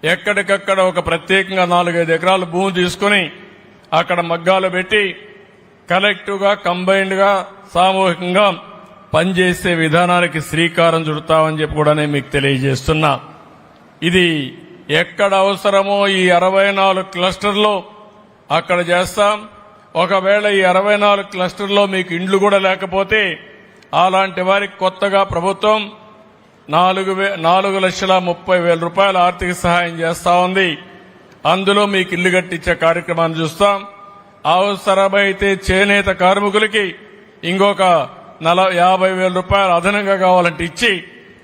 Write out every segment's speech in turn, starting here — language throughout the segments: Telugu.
ఎక్కడికక్కడ ఒక ప్రత్యేకంగా 4-5 ఎకరాల భూమి తీసుకుని అక్కడ మగ్గాలు పెట్టి కలెక్టివ్ గా కంబైన్డ్ గా సామూహికంగా పనిచేసే విధానానికి శ్రీకారం చుడతామని చెప్పి కూడా నేను మీకు తెలియజేస్తున్నా. ఇది ఎక్కడ అవసరమో ఈ 64 క్లస్టర్లో అక్కడ చేస్తాం. ఒకవేళ ఈ 64 క్లస్టర్లో మీకు ఇండ్లు కూడా లేకపోతే అలాంటి వారికి కొత్తగా ప్రభుత్వం 4,30,000 రూపాయల ఆర్థిక సహాయం చేస్తా ఉంది. అందులో మీకు ఇల్లు కట్టించే కార్యక్రమాన్ని చూస్తాం. అవసరమైతే చేనేత కార్మికులకి ఇంకొక 50,000 రూపాయలు అదనంగా కావాలంటే ఇచ్చి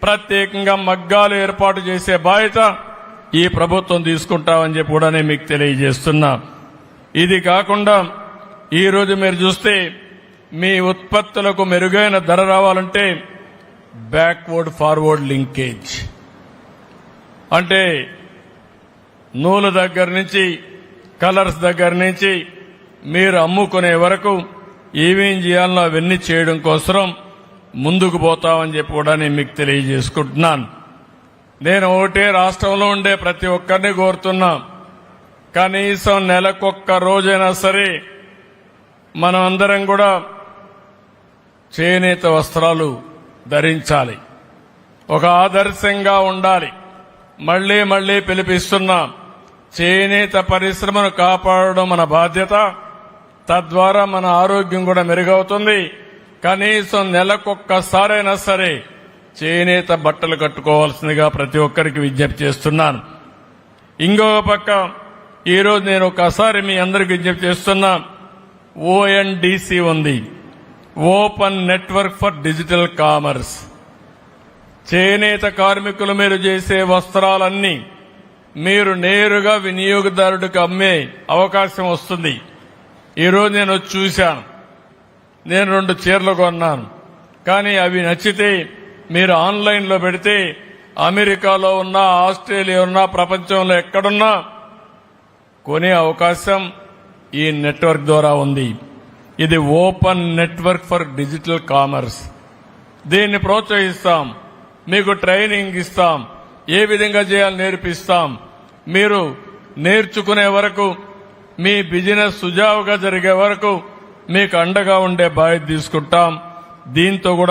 ప్రత్యేకంగా మగ్గాలు ఏర్పాటు చేసే బాధ్యత ఈ ప్రభుత్వం తీసుకుంటామని చెప్పి కూడా నేను మీకు తెలియజేస్తున్నా. ఇది కాకుండా ఈ రోజు మీరు చూస్తే మీ ఉత్పత్తులకు మెరుగైన ధర రావాలంటే బ్యాక్వర్డ్ ఫార్వర్డ్ లింకేజ్ అంటే నూలు దగ్గర నుంచి కలర్స్ దగ్గర నుంచి మీరు అమ్ముకునే వరకు ఏమేం చేయాలో అవన్నీ చేయడం కోసం ముందుకు పోతామని చెప్పి కూడా నేను మీకు తెలియజేసుకుంటున్నాను. నేను ఒకటే రాష్ట్రంలో ఉండే ప్రతి ఒక్కరిని కోరుతున్నా, కనీసం నెలకొక్క రోజైనా సరే మనం అందరం కూడా చేనేత వస్త్రాలు ధరించాలి, ఒక ఆదర్శంగా ఉండాలి. మళ్లీ మళ్లీ పిలిపిస్తున్నాం, చేనేత పరిశ్రమను కాపాడడం మన బాధ్యత. తద్వారా మన ఆరోగ్యం కూడా మెరుగవుతుంది. కనీసం నెలకొక్కసారైనా సరే చేనేత బట్టలు కట్టుకోవాల్సిందిగా ప్రతి ఒక్కరికి విజ్ఞప్తి చేస్తున్నాను. ఇంకొక పక్క ఈరోజు నేను ఒకసారి మీ అందరికి విజ్ఞప్తి చేస్తున్నా, ONDC ఉంది, open network for digital commerce. చేనేత కార్మికులు మీరు చేసే వస్త్రాలన్నీ మీరు నేరుగా వినియోగదారుడికి అమ్మే అవకాశం వస్తుంది. ఈరోజు నేను వచ్చి చూశాను, నేను 2 చీరలు కొన్నాను. కానీ అవి నచ్చితే మీరు ఆన్లైన్లో పెడితే అమెరికాలో ఉన్నా, ఆస్ట్రేలియా ఉన్నా, ప్రపంచంలో ఎక్కడున్నా కొనే అవకాశం ఈ నెట్వర్క్ ద్వారా ఉంది. ఇది open network for digital commerce. దీన్ని ప్రోత్సహిస్తాం, మీకు ట్రైనింగ్ ఇస్తాం, ఏ విధంగా చేయాలో నేర్పిస్తాం. మీరు నేర్చుకునే వరకు, మీ బిజినెస్ సుజావుగా జరిగే వరకు మీకు అండగా ఉండే బాధ్యత తీసుకుంటాం. దీంతో కూడా